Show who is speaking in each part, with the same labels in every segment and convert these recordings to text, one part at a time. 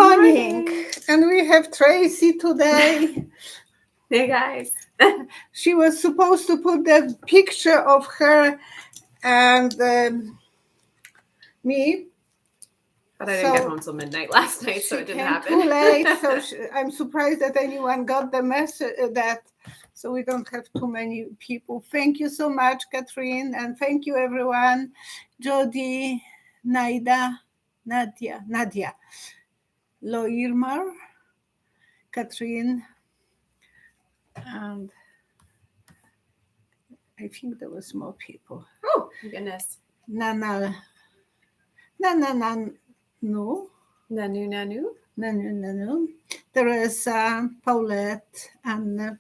Speaker 1: morning. And we have Tracy today.
Speaker 2: Hey guys.
Speaker 1: She was supposed to put the picture of her and me.
Speaker 2: But I didn't get home till midnight last night, so it didn't happen.
Speaker 1: Too late, so I'm surprised that anyone got the message so we don't have too many people. Thank you so much, Catherine, and thank you everyone. Jody, Nadia, Loirmar, Catherine, and I think there was more people.
Speaker 2: Oh, goodness.
Speaker 1: Nanu. There is Paulette and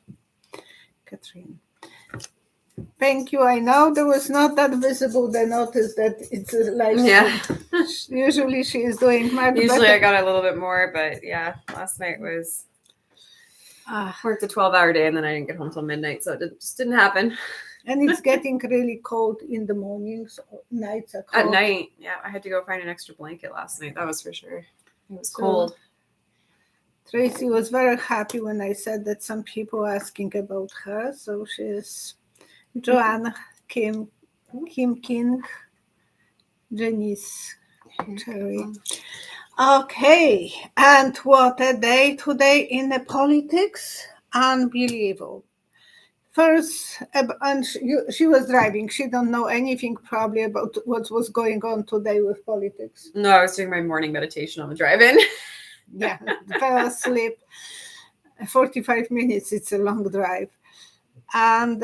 Speaker 1: Catherine. Thank you. I know there was not that visible the notice that it's like usually she is doing much
Speaker 2: Usually
Speaker 1: better.
Speaker 2: I got a little bit more, but yeah, last night was worked a 12-hour day and then I didn't get home till midnight, so it just didn't happen.
Speaker 1: And it's getting really cold in the mornings. Nights are cold.
Speaker 2: At night, yeah, I had to go find an extra blanket last night. That was for sure. It was cold.
Speaker 1: Tracy was very happy when I said that some people were asking about her. So she's Joanne, Kim King, Janice, Cherry. Okay, and what a day today in the politics. Unbelievable. First, and she was driving. She don't know anything probably about what was going on today with politics.
Speaker 2: No, I was doing my morning meditation on the drive-in.
Speaker 1: Yeah, fell asleep. 45 minutes, it's a long drive. And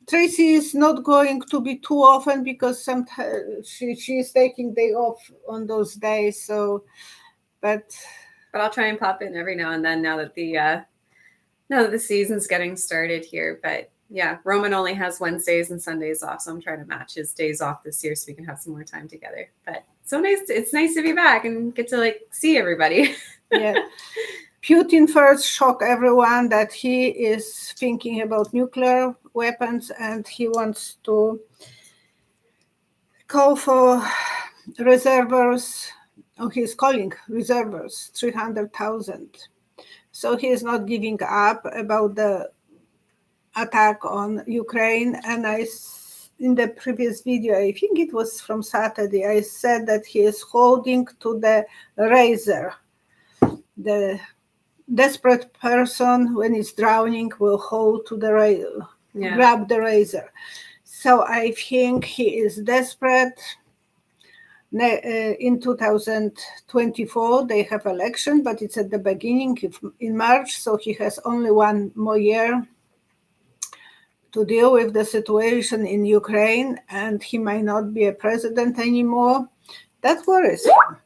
Speaker 1: Tracy is not going to be too often because sometimes she is taking day off on those days. So, but
Speaker 2: I'll try and pop in every now and then now that the season's getting started here. But yeah, Roman only has Wednesdays and Sundays off, so I'm trying to match his days off this year so we can have some more time together. But so nice. It's nice to be back and get to see everybody.
Speaker 1: Yeah. Putin first shocked everyone that he is thinking about nuclear weapons and he wants to call for reservists. Oh, he's calling reservists 300,000. So he is not giving up about the attack on Ukraine. And in the previous video, I think it was from Saturday, I said that he is holding to the razor. The desperate person, when he's drowning, will hold to the razor, grab the razor. So I think he is desperate. In 2024, they have election, but it's at the beginning in March, so he has only one more year to deal with the situation in Ukraine, and he might not be a president anymore. That worries him.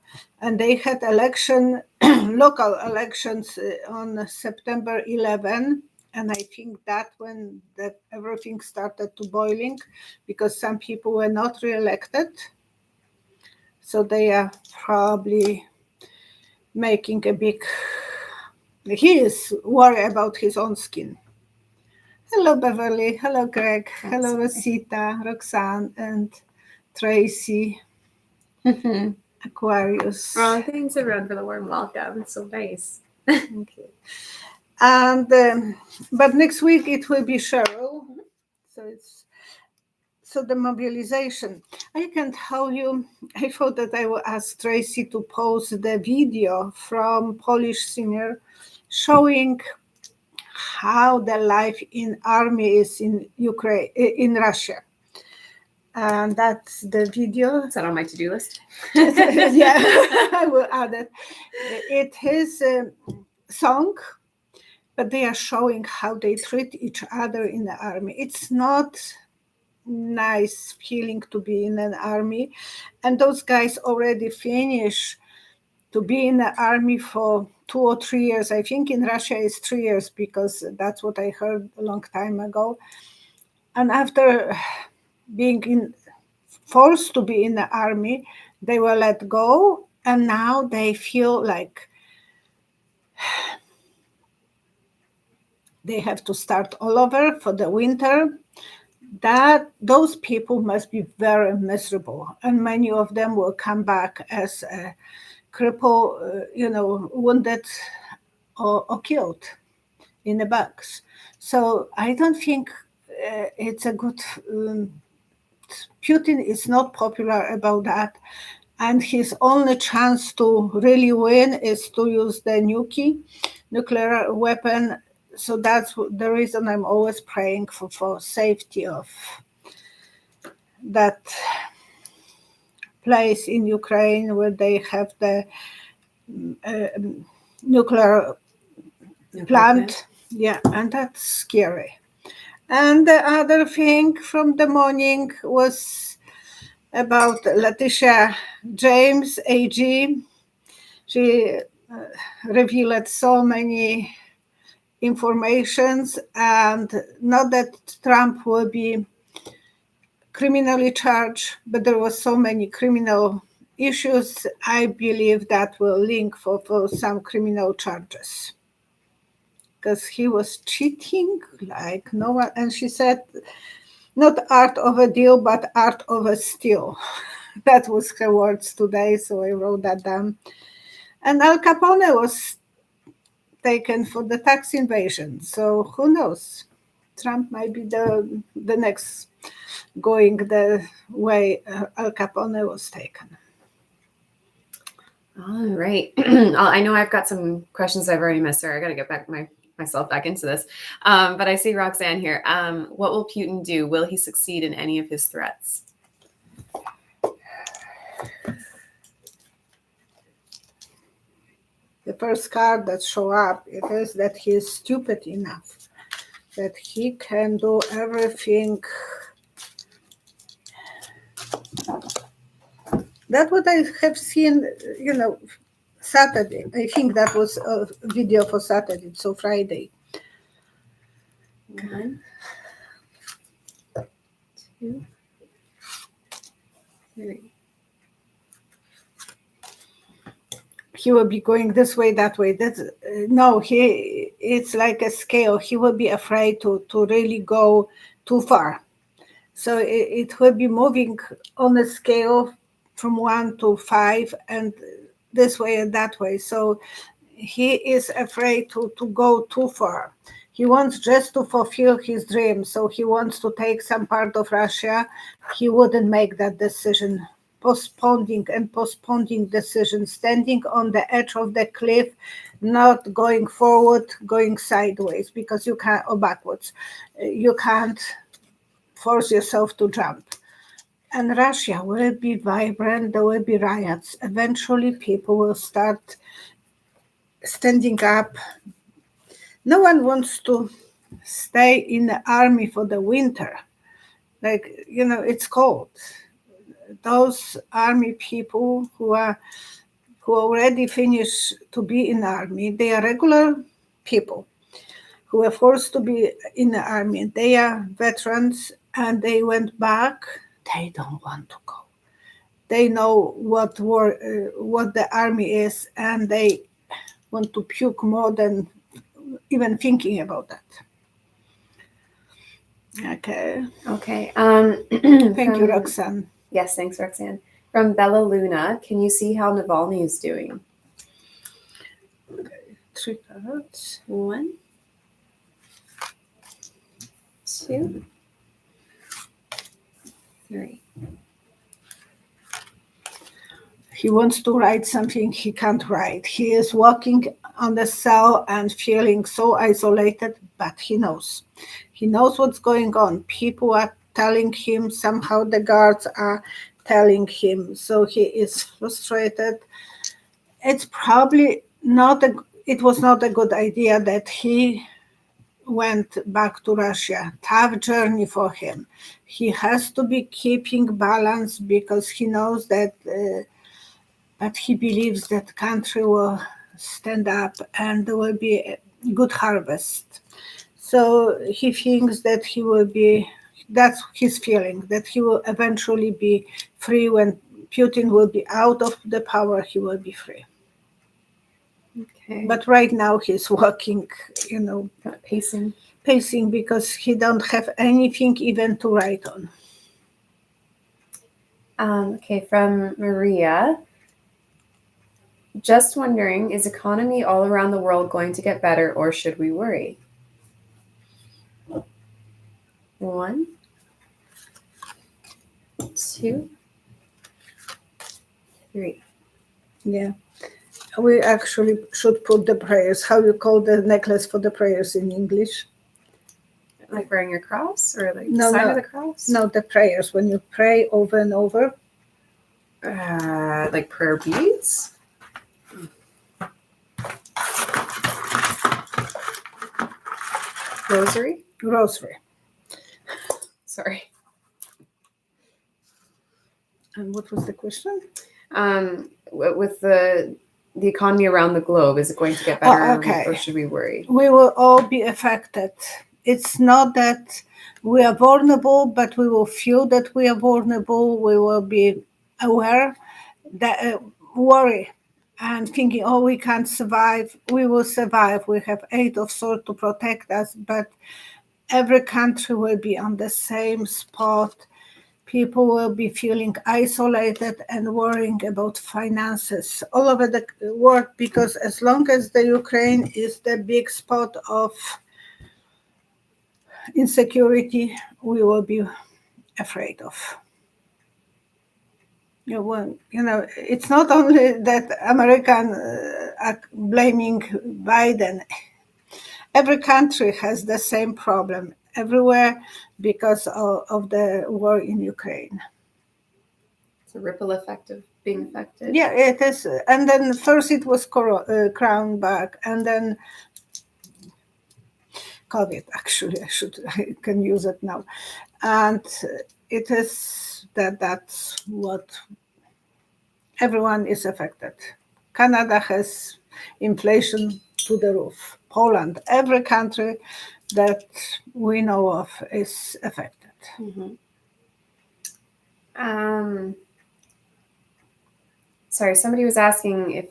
Speaker 1: And they had local elections on September 11, and I think that when everything started to boiling, because some people were not re-elected. So they are probably making he is worried about his own skin. Hello, Beverly. Hello, Greg. Hello, Rosita, Roxanne, and Tracy. Aquarius.
Speaker 2: Oh, thanks everyone for the warm welcome. It's so nice.
Speaker 1: Thank you. And but next week it will be Cheryl. So the mobilization. I can tell you, I thought that I will ask Tracy to post the video from Polish singer showing how the life in army is in Ukraine, in Russia. And that's the video.
Speaker 2: Is that on my to-do list?
Speaker 1: Yeah, I will add it. It is a song, but they are showing how they treat each other in the army. It's not nice feeling to be in an army, and those guys already finish to be in the army for 2 or 3 years. I think in Russia it's 3 years because that's what I heard a long time ago. And after being forced to be in the army, they were let go, and now they feel like they have to start all over for the winter. That those people must be very miserable, and many of them will come back as crippled, wounded or killed in a box. So I don't think it's a good. Putin is not popular about that, and his only chance to really win is to use the nuclear weapon. So that's the reason I'm always praying for safety of that place in Ukraine where they have the nuclear plant. Yeah, and that's scary. And the other thing from the morning was about Letitia James, AG. She revealed so many informations, and not that Trump will be criminally charged, but there was so many criminal issues. I believe that will link for some criminal charges. Because he was cheating like no one, and she said, not art of a deal, but art of a steal. That was her words today, so I wrote that down. And Al Capone was taken for the tax invasion, so who knows? Trump might be the next going the way Al Capone was taken.
Speaker 2: All right. I know I've got some questions I've already missed. Sorry, I got to get myself back into this. But I see Roxanne here. What will Putin do? Will he succeed in any of his threats?
Speaker 1: The first card that show up, it is that he is stupid enough that he can do everything. That's what I have seen, Saturday. I think that was a video for Saturday, so Friday.
Speaker 2: 1, 2, 3.
Speaker 1: He will be going this way, that way. It's like a scale. He will be afraid to really go too far. So it will be moving on a scale from 1 to 5 and this way and that way. So he is afraid to go too far. He wants just to fulfill his dream. So he wants to take some part of Russia. He wouldn't make that decision. Postponing decision, standing on the edge of the cliff, not going forward, going sideways, because you can't, or backwards. You can't force yourself to jump. And Russia will be vibrant, there will be riots. Eventually people will start standing up. No one wants to stay in the army for the winter. It's cold. Those army people who already finished to be in the army, they are regular people who were forced to be in the army. They are veterans and they went back. They don't want to go. They know what the army is, and they want to puke more than even thinking about that. Okay. Thank you, Roxanne.
Speaker 2: Yes, thanks, Roxanne. From Bella Luna, can you see how Navalny is doing?
Speaker 1: Okay, 3 cards.
Speaker 2: 1, 2, 3.
Speaker 1: He wants to write something he can't write. He is walking on the cell and feeling so isolated, but he knows. He knows what's going on. People are telling him, somehow the guards are telling him. So he is frustrated. It's probably it was not a good idea that he went back to Russia. Tough journey for him. He has to be keeping balance because he knows that but he believes that country will stand up and there will be a good harvest. So he thinks that he will be, that's his feeling, that he will eventually be free. When Putin will be out of the power, he will be free.
Speaker 2: Okay.
Speaker 1: But right now he's walking,
Speaker 2: pacing
Speaker 1: because he don't have anything even to write on.
Speaker 2: Okay, from Maria. Just wondering, is economy all around the world going to get better, or should we worry? 1, 2, 3.
Speaker 1: Yeah. We actually should put the prayers. How you call the necklace for the prayers in English?
Speaker 2: Like wearing your cross, or like
Speaker 1: No,
Speaker 2: the sign
Speaker 1: no.
Speaker 2: of the cross?
Speaker 1: No, the prayers. When you pray over and over.
Speaker 2: Like prayer beads? Rosary?
Speaker 1: Rosary.
Speaker 2: Sorry.
Speaker 1: And what was the question?
Speaker 2: With the economy around the globe, is it going to get better,
Speaker 1: okay.
Speaker 2: or should we worry?
Speaker 1: We will all be affected. It's not that we are vulnerable, but we will feel that we are vulnerable. We will be aware that worry and thinking, oh, we can't survive. We will survive. We have 8 of Swords to protect us, but every country will be on the same spot. People will be feeling isolated and worrying about finances all over the world, because as long as the Ukraine is the big spot of insecurity, we will be afraid of. It's not only that Americans are blaming Biden. Every country has the same problem everywhere because of the war in Ukraine.
Speaker 2: It's a ripple effect of being affected.
Speaker 1: Yeah, it is. And then first it was crown back, and then COVID. Actually, I can use it now, and it is that's what everyone is affected. Canada has inflation to the roof. Poland, every country that we know of is affected.
Speaker 2: Mm-hmm. Sorry, somebody was asking if,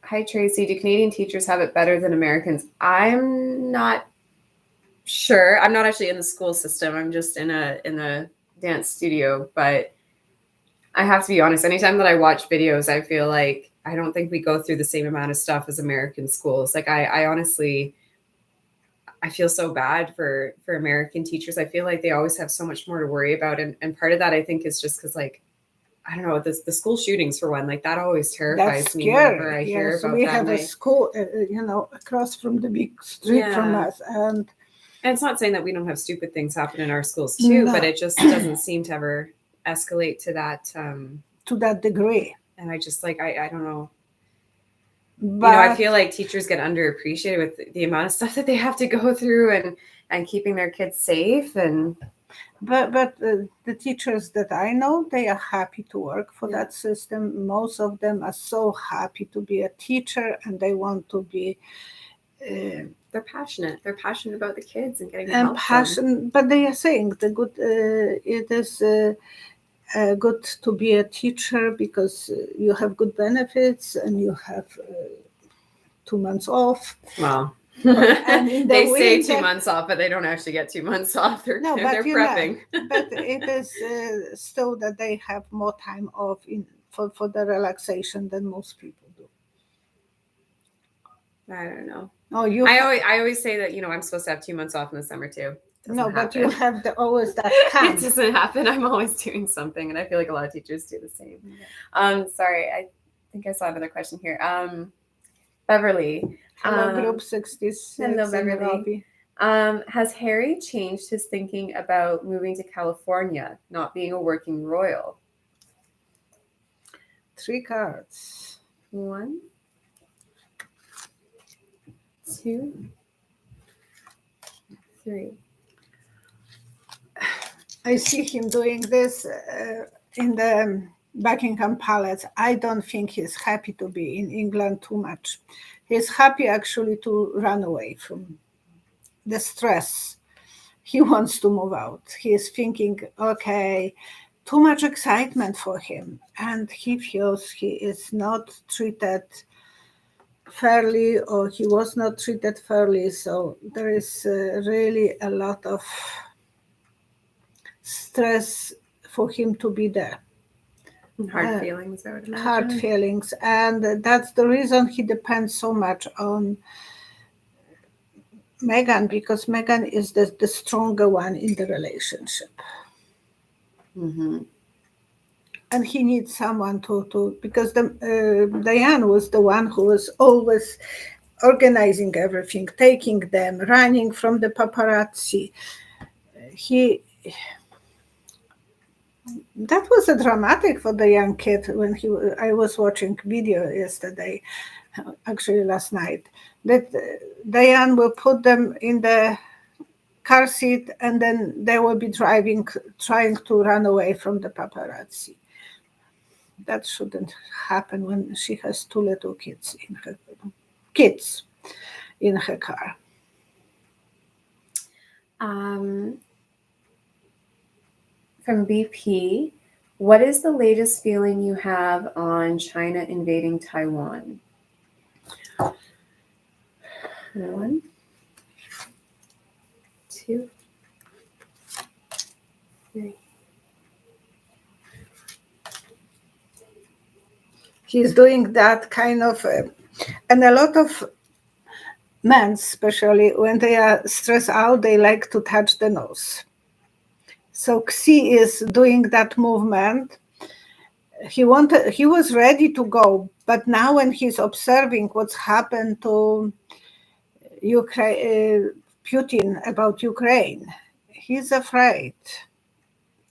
Speaker 2: hi Tracy, do Canadian teachers have it better than Americans? I'm not sure. I'm not actually in the school system. I'm just in a dance studio, but I have to be honest, anytime that I watch videos, I feel like I don't think we go through the same amount of stuff as American schools. Like I honestly, I feel so bad for American teachers. I feel like they always have so much more to worry about. And part of that, I think, is just because, like, I don't know, the school shootings for one, like that always terrifies me whenever I hear about
Speaker 1: we
Speaker 2: that.
Speaker 1: have a school, across from the big street from us. And
Speaker 2: it's not saying that we don't have stupid things happen in our schools too, but it just doesn't seem to ever escalate to that
Speaker 1: degree.
Speaker 2: And I just I don't know. But I feel like teachers get underappreciated with the amount of stuff that they have to go through and keeping their kids safe. And
Speaker 1: but the teachers that I know, they are happy to work for that system. Most of them are so happy to be a teacher, and they want to be.
Speaker 2: They're passionate. They're passionate about the kids and getting
Speaker 1: and passion. But they are saying the good. It is. Good to be a teacher because you have good benefits and you have 2 months off.
Speaker 2: Wow. They say 2 months off, but they don't actually get 2 months off. They're prepping.
Speaker 1: But it is still that they have more time off for the relaxation than most people do.
Speaker 2: I don't know.
Speaker 1: Oh,
Speaker 2: I always say that I'm supposed to have 2 months off in the summer too.
Speaker 1: But you have always that camp.
Speaker 2: It doesn't happen. I'm always doing something, and I feel like a lot of teachers do the same. Sorry, I think I saw another question here. Beverly.
Speaker 1: Hello, Group 66.
Speaker 2: Hello, Beverly. Has Harry changed his thinking about moving to California, not being a working royal?
Speaker 1: 3 cards.
Speaker 2: 1, 2, 3.
Speaker 1: I see him doing this in the Buckingham Palace. I don't think he's happy to be in England too much. He's happy actually to run away from the stress. He wants to move out. He's thinking, okay, too much excitement for him. And he feels he is not treated fairly, or he was not treated fairly. So there is really a lot of stress for him to be there.
Speaker 2: Hard feelings, I would imagine.
Speaker 1: Hard feelings. And that's the reason he depends so much on Meghan, because Meghan is the stronger one in the relationship.
Speaker 2: Mm-hmm.
Speaker 1: And he needs someone to because Diane was the one who was always organizing everything, taking them, running from the paparazzi. That was a dramatic for the young kid when I was watching video yesterday, actually last night, that Diane will put them in the car seat and then they will be driving, trying to run away from the paparazzi. That shouldn't happen when she has two little kids in her car.
Speaker 2: From BP, what is the latest feeling you have on China invading Taiwan? 1, 2, 3.
Speaker 1: He's doing that kind of, and a lot of men, especially when they are stressed out, they like to touch the nose. So Xi is doing that movement. He was ready to go, but now when he's observing what's happened to Putin about Ukraine, he's afraid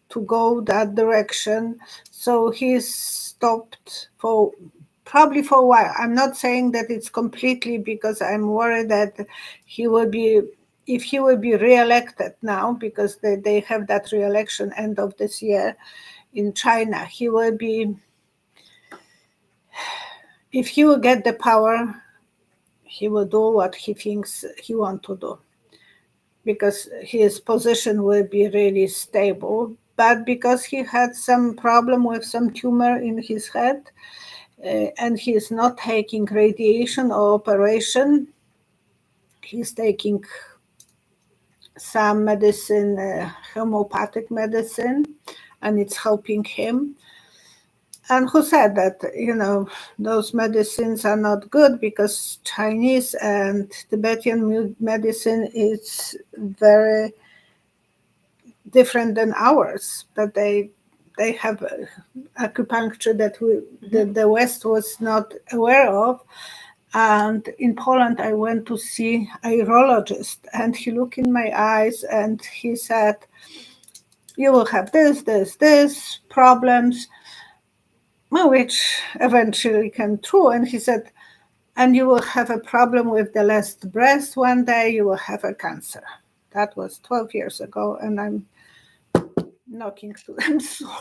Speaker 1: to go that direction. So he's stopped probably for a while. I'm not saying that it's completely, because I'm worried that if he will be re-elected now, because they have that re-election end of this year in China, if he will get the power, he will do what he thinks he wants to do, because his position will be really stable. But because he had some problem with some tumor in his head, and he is not taking radiation or operation, he's taking some medicine, homeopathic medicine, and it's helping him. And who said that, those medicines are not good, because Chinese and Tibetan medicine is very different than ours, but they have acupuncture that the West was not aware of. And in Poland, I went to see a urologist, and he looked in my eyes and he said, you will have this problems, which eventually came true. And he said, and you will have a problem with the last breast one day, you will have a cancer. That was 12 years ago, and I'm knocking to them. I'm sorry.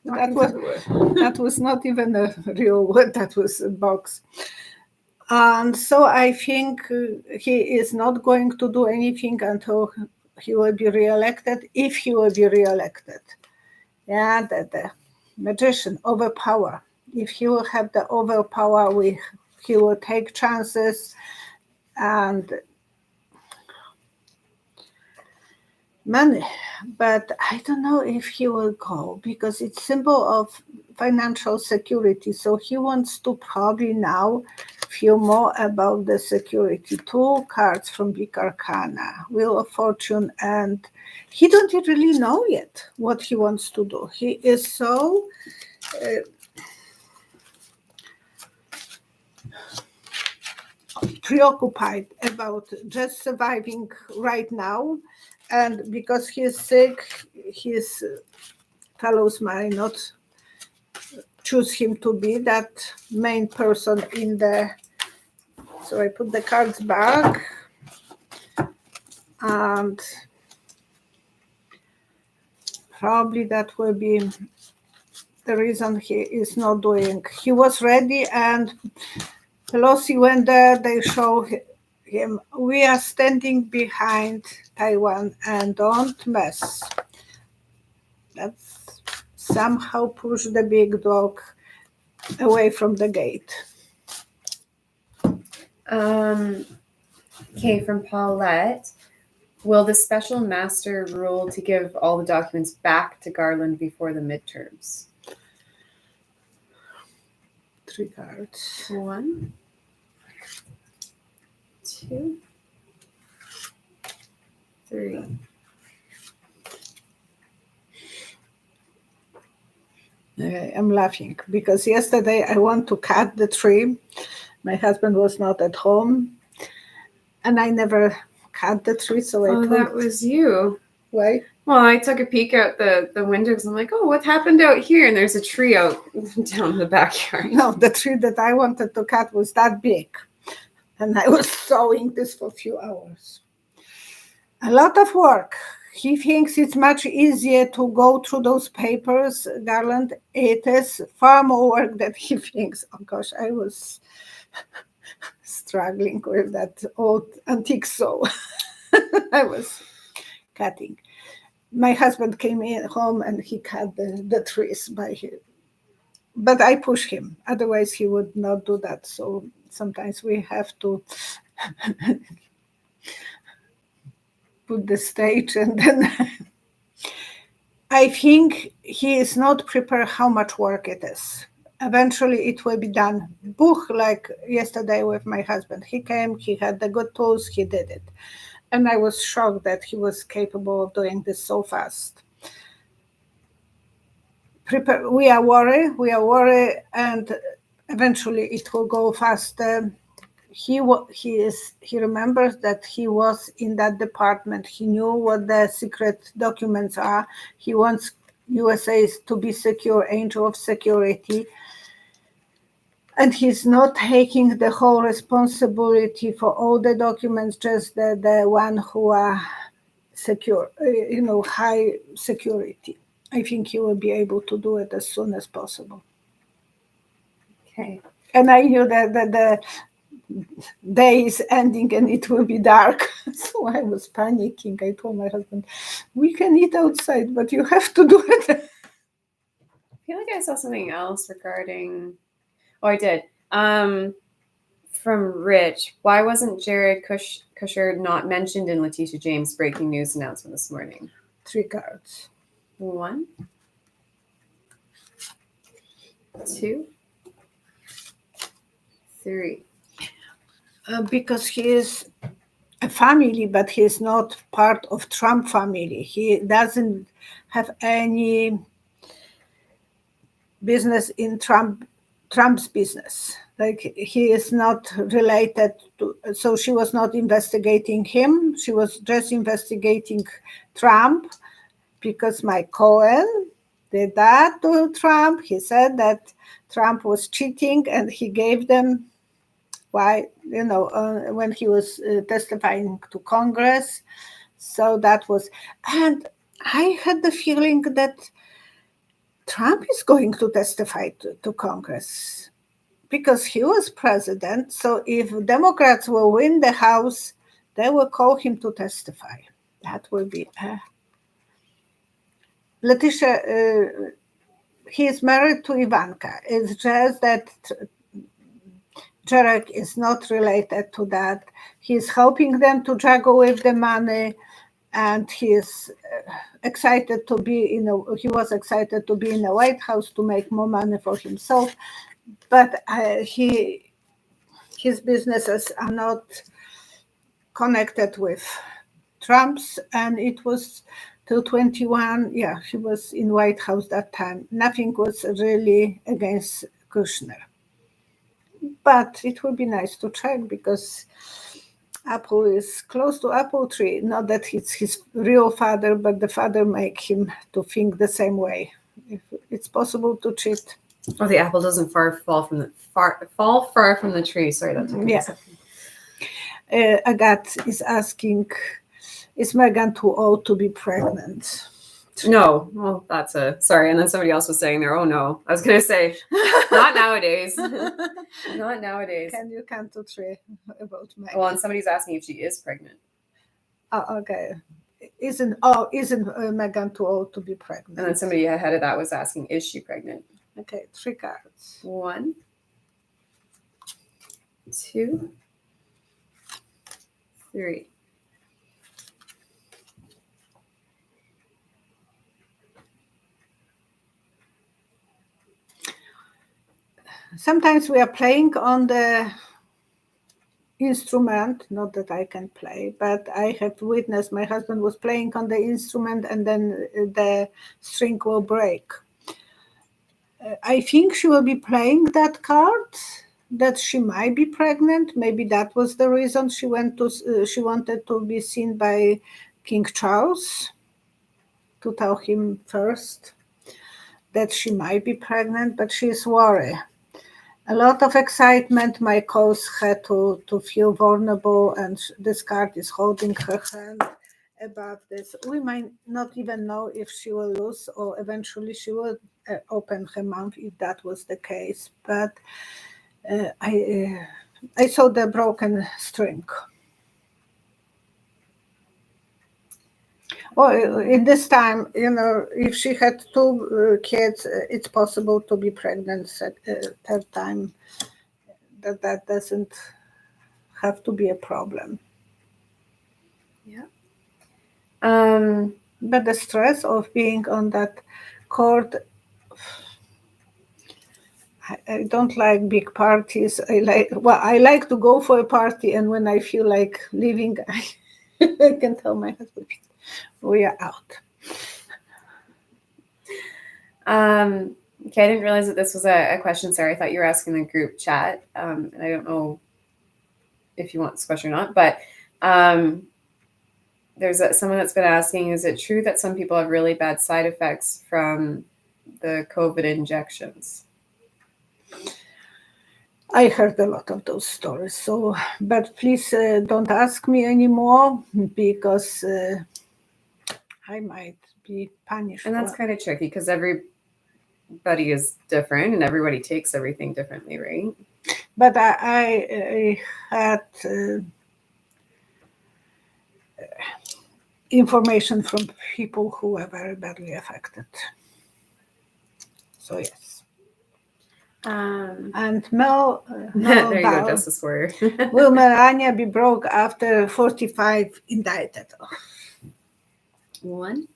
Speaker 1: That was not even a real word, that was a box. And so I think he is not going to do anything until he will be re-elected, if he will be re-elected. Yeah, the magician, overpower. If he will have the overpower, he will take chances and money. But I don't know if he will go, because it's symbol of financial security. So he wants to probably now feel more about the security. 2 cards from Big Arcana, Wheel of Fortune, and he don't really know yet what he wants to do. He is so preoccupied about just surviving right now. And because he's sick, his fellows might not choose him to be that main person in the... So I put the cards back, and probably that will be the reason he is not doing. He was ready, and Pelosi went there, they show him, we are standing behind Taiwan and don't mess. That's somehow push the big dog away from the gate.
Speaker 2: Okay, from Paulette. Will the special master rule to give all the documents back to Garland before the midterms?
Speaker 1: 3 cards.
Speaker 2: 1, 2, 3.
Speaker 1: Okay, I'm laughing because yesterday I want to cut the tree. My husband was not at home, and I never cut the tree, so I
Speaker 2: Oh,
Speaker 1: told.
Speaker 2: that was you.
Speaker 1: Why?
Speaker 2: Well, I took a peek out the windows. I'm like, oh, what happened out here? And there's a tree out down the backyard.
Speaker 1: No, the tree that I wanted to cut was that big, and I was sewing this for a few hours. A lot of work. He thinks it's much easier to go through those papers, Garland. It is far more work than he thinks. Oh gosh, I was struggling with that old antique saw. I was cutting. My husband came in home and he cut the trees by him. But I push him, otherwise he would not do that. So sometimes we have to put the stage, and then I think he is not prepared how much work it is. Eventually it will be done. Buch, like yesterday with my husband. He came, he had the good tools, he did it. And I was shocked that he was capable of doing this so fast. We are worried, and eventually it will go faster. He remembers that he was in that department. He knew what the secret documents are. He wants USA to be secure, angel of security. And he's not taking the whole responsibility for all the documents, just the one who are secure, high security. I think he will be able to do it as soon as possible.
Speaker 2: Okay.
Speaker 1: And I knew that the day is ending and it will be dark. So I was panicking. I told my husband, we can eat outside, but you have to do it.
Speaker 2: I feel like I saw something else regarding... Oh, I did. From Rich, why wasn't Jared Kushner not mentioned in Letitia James' breaking news announcement this morning?
Speaker 1: 3 cards.
Speaker 2: 1, 2, 3.
Speaker 1: Because he is a family, but he is not part of Trump family. He doesn't have any business in Trump's business. Like, he is not related to, so she was not investigating him. She was just investigating Trump because Mike Cohen did that to Trump. He said that Trump was cheating and he gave them when he was testifying to Congress. So that was, and I had the feeling that Trump is going to testify to Congress because he was president. So if Democrats will win the House, they will call him to testify. That will be. Letitia, he is married to Ivanka. It's just that Jarek is not related to that. He's helping them to juggle with the money, and he is excited to be he was excited to be in the White House to make more money for himself. But his businesses are not connected with Trump's, and it was till 21. Yeah, he was in White House that time. Nothing was really against Kushner. But it would be nice to check because Apple is close to apple tree. Not that it's his real father, but the father make him to think the same way. If it's possible to cheat.
Speaker 2: Oh, the apple doesn't fall far from the tree. Sorry, that took me a second.
Speaker 1: Agathe is asking, is Meghan too old to be pregnant?
Speaker 2: No. Well, sorry. And then somebody else was saying there, oh no. I was going to say, not nowadays. Not nowadays.
Speaker 1: Can you count to 3 about Meghan?
Speaker 2: Well, and somebody's asking if she is pregnant.
Speaker 1: Oh, okay. Isn't Meghan too old to be pregnant?
Speaker 2: And then somebody ahead of that was asking, is she pregnant?
Speaker 1: Okay, 3 cards.
Speaker 2: 1, 2, 3.
Speaker 1: Sometimes we are playing on the instrument, not that I can play, but I have witnessed my husband was playing on the instrument and then the string will break. I think she will be playing that card, that she might be pregnant. Maybe that was the reason she wanted to be seen by King Charles, to tell him first that she might be pregnant, but she's worried. A lot of excitement might cause her to feel vulnerable, and this card is holding her hand above this. We might not even know if she will lose or eventually she will open her mouth if that was the case. But I saw the broken string. Well, in this time, if she had two kids, it's possible to be pregnant third time. That doesn't have to be a problem.
Speaker 2: Yeah.
Speaker 1: But the stress of being on that court, I don't like big parties. I like to go for a party, and when I feel like leaving, I can tell my husband, we are out.
Speaker 2: Okay, I didn't realize that this was a question, Sarah. I thought you were asking the group chat, and I don't know if you want this question or not, but there's someone that's been asking, is it true that some people have really bad side effects from the COVID injections?
Speaker 1: I heard a lot of those stories, but please don't ask me anymore, because I might be punished.
Speaker 2: And that's kind of tricky because everybody is different and everybody takes everything differently, right?
Speaker 1: But I had information from people who were very badly affected. So yes. And Mel,
Speaker 2: there you go, Justice Warrior.
Speaker 1: Will Melania be broke after 45 indicted?
Speaker 2: 1,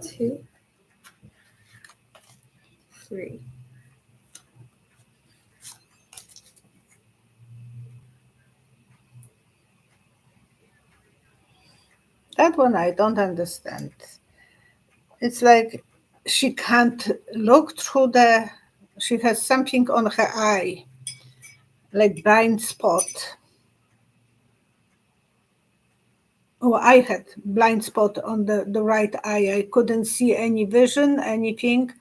Speaker 2: 2, 3.
Speaker 1: That one I don't understand. It's like she can't look through she has something on her eye, like blind spot. Oh, I had blind spot on the right eye. I couldn't see any vision, anything.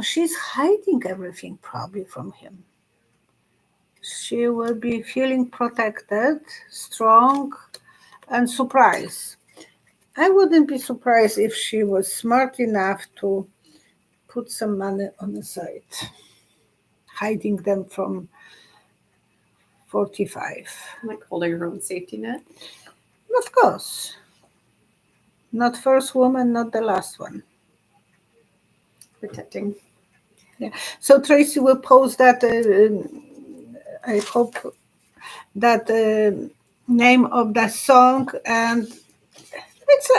Speaker 1: She's hiding everything probably from him. She will be feeling protected, strong, and surprised. I wouldn't be surprised if she was smart enough to put some money on the side, hiding them from 45.
Speaker 2: Like holding her own safety net?
Speaker 1: Of course. Not first woman, not the last one.
Speaker 2: Protecting.
Speaker 1: Yeah. So Tracy will post that, I hope, that name of the song, and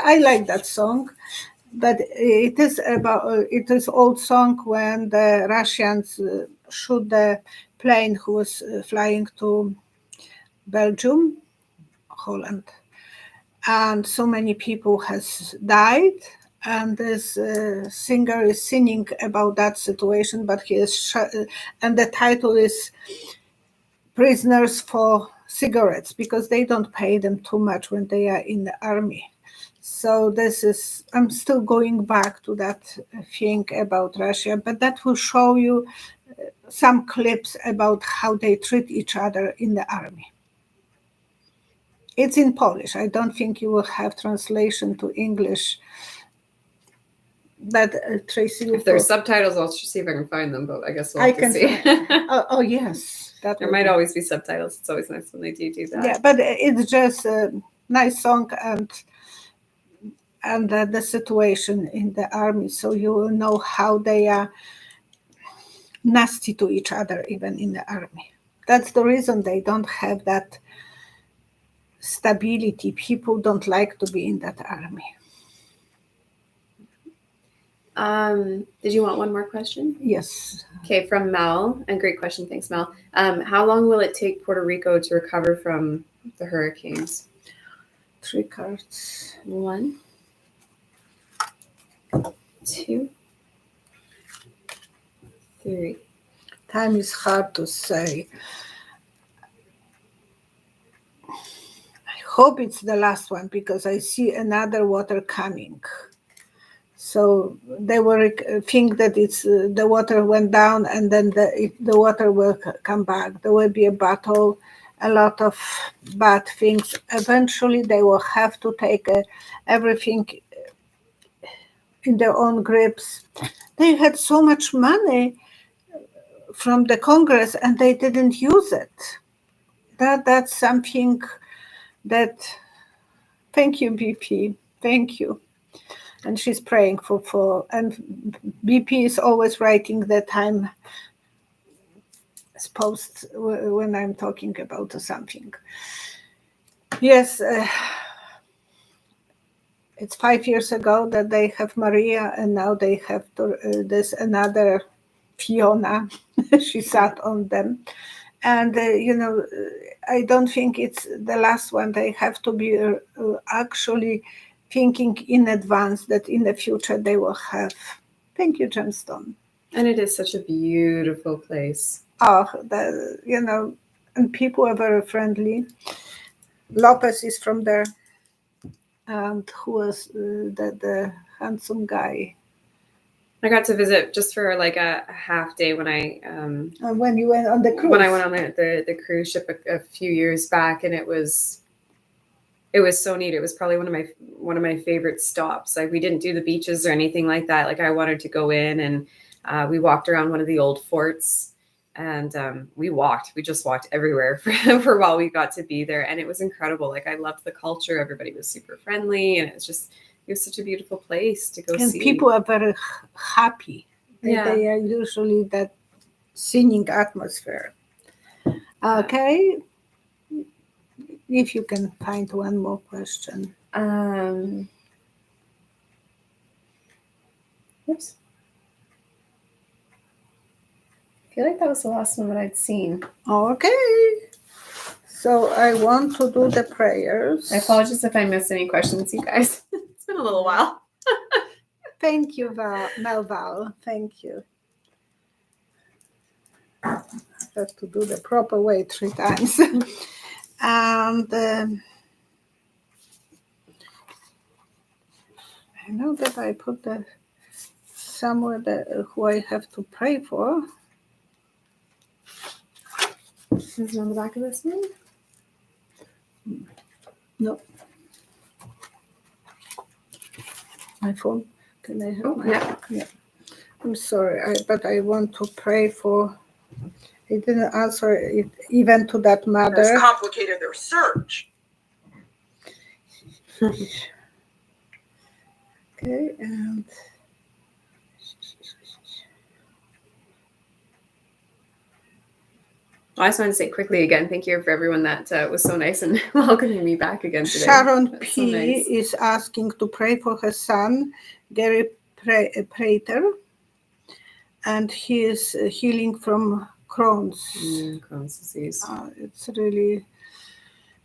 Speaker 1: I like that song, but it is old song when the Russians shoot the plane who was flying to Belgium, Holland, and so many people has died. And this singer is singing about that situation, but he is and the title is "Prisoners for Cigarettes," because they don't pay them too much when they are in the army. So I'm still going back to that thing about Russia, but that will show you some clips about how they treat each other in the army. It's in Polish. I don't think you will have translation to English. But Tracy,
Speaker 2: if there's subtitles, I'll see if I can find them. But I guess we'll have to see.
Speaker 1: Oh yes,
Speaker 2: there might always be subtitles. It's always nice when they do that.
Speaker 1: Yeah, but it's just a nice song and the situation in the army, so you will know how they are nasty to each other, even in the army. That's the reason they don't have that stability. People don't like to be in that army.
Speaker 2: Did you want one more question?
Speaker 1: Yes.
Speaker 2: Okay, from Mel, and great question. Thanks, Mel. How long will it take Puerto Rico to recover from the hurricanes?
Speaker 1: 3 cards.
Speaker 2: 1, 2, 3.
Speaker 1: Time is hard to say. I hope it's the last one because I see another water coming. So they will think that it's the water went down and then the water will come back. There will be a battle, a lot of bad things. Eventually, they will have to take everything in their own grips. They had so much money from the Congress and they didn't use it. That's something that, thank you, BP, thank you. And she's praying and BP is always writing that I'm supposed when I'm talking about something. Yes, it's 5 years ago that they have Maria, and now they have this another Fiona. She sat on them. And, I don't think it's the last one. They have to be actually thinking in advance that in the future they will have. Thank you, Gemstone.
Speaker 2: And it is such a beautiful place.
Speaker 1: Oh, and people are very friendly. Lopez is from there. And who was the handsome guy?
Speaker 2: I got to visit just for like a half day when
Speaker 1: when you went on the cruise.
Speaker 2: When I went on the cruise ship a few years back, and it was so neat. It was probably one of my favorite stops. Like, we didn't do the beaches or anything like that. Like, I wanted to go in and we walked around one of the old forts, and we just walked everywhere for a while we got to be there, and it was incredible. Like, I loved the culture. Everybody was super friendly, and it was such a beautiful place to go see.
Speaker 1: And people are very happy.
Speaker 2: Yeah.
Speaker 1: They are usually that singing atmosphere. Okay. If you can find one more question.
Speaker 2: Oops. I feel like that was the last one that I'd seen.
Speaker 1: Okay. So I want to do the prayers.
Speaker 2: I apologize if I missed any questions, you guys. It's been a little while.
Speaker 1: Thank you, Melval. Thank you. I have to do the proper way 3 times. And I know that I put somewhere who I have to pray for.
Speaker 2: Is it on the back of this one?
Speaker 1: No. My phone. Can I have
Speaker 2: Yeah.
Speaker 1: I'm sorry, but I want to pray for. I didn't answer it even to that mother.
Speaker 3: It's complicated their search.
Speaker 1: Okay, and
Speaker 2: I just wanted to say quickly again, thank you for everyone that was so nice and welcoming me back again today.
Speaker 1: Sharon
Speaker 2: That's
Speaker 1: P.
Speaker 2: so nice.
Speaker 1: is asking to pray for her son, Gary Prater, and he is healing from Crohn's.
Speaker 2: Crohn's disease.
Speaker 1: It's really,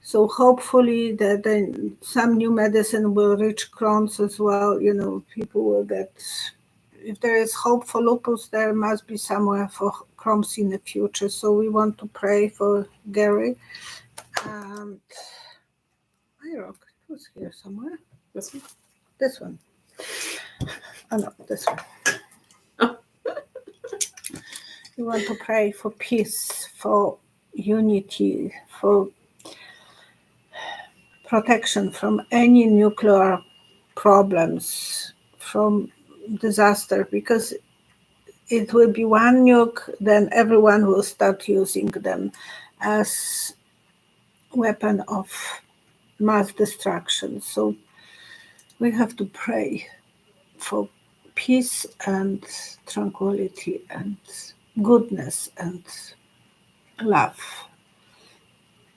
Speaker 1: so hopefully that some new medicine will reach Crohn's as well. People will get, if there is hope for lupus, there must be somewhere for Crohn's in the future. So we want to pray for Gary. And my rock, it was here somewhere.
Speaker 2: This one?
Speaker 1: This one. Oh no, this one.
Speaker 2: Oh.
Speaker 1: We want to pray for peace, for unity, for protection from any nuclear problems, from disaster, because it will be one nuke, then everyone will start using them as weapon of mass destruction. So we have to pray for peace and tranquility and goodness and love.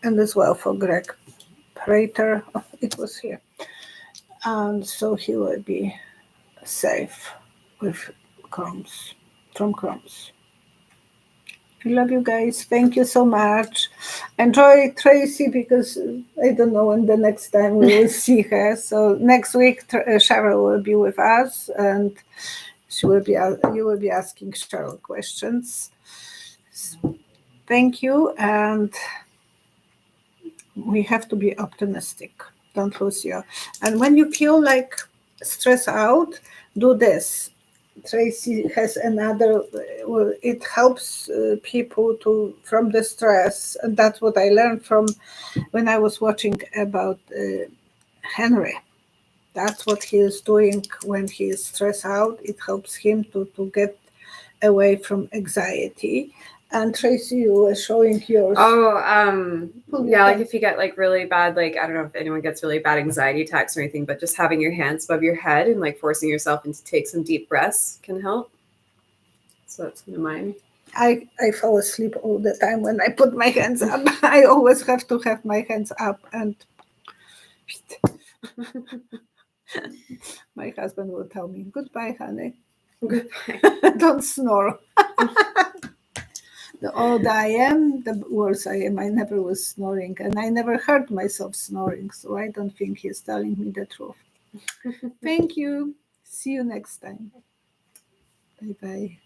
Speaker 1: And as well for Greg Prater, it was here. And so he will be safe. with crumbs, from crumbs. I love you guys. Thank you so much. Enjoy Tracy, because I don't know when the next time we will see her. So next week, Cheryl will be with us, and you will be asking Cheryl questions. Thank you, and we have to be optimistic. Don't lose your. And when you feel like stress out, do this. Tracy has another. Well, it helps people from the stress, and that's what I learned from when I was watching about Henry. That's what he is doing when he is stressed out. It helps him to get away from anxiety. And Tracy, you were showing yours.
Speaker 2: Yeah, like if you get like really bad, like I don't know if anyone gets really bad anxiety attacks or anything, but just having your hands above your head and like forcing yourself to take some deep breaths can help. So that's one of mine.
Speaker 1: I fall asleep all the time when I put my hands up. I always have to have my hands up, and my husband will tell me, "Goodbye, honey.
Speaker 2: Goodbye.
Speaker 1: Don't snore." The older I am, the worse I am. I never was snoring, and I never heard myself snoring, so I don't think he's telling me the truth. Thank you. See you next time. Bye-bye.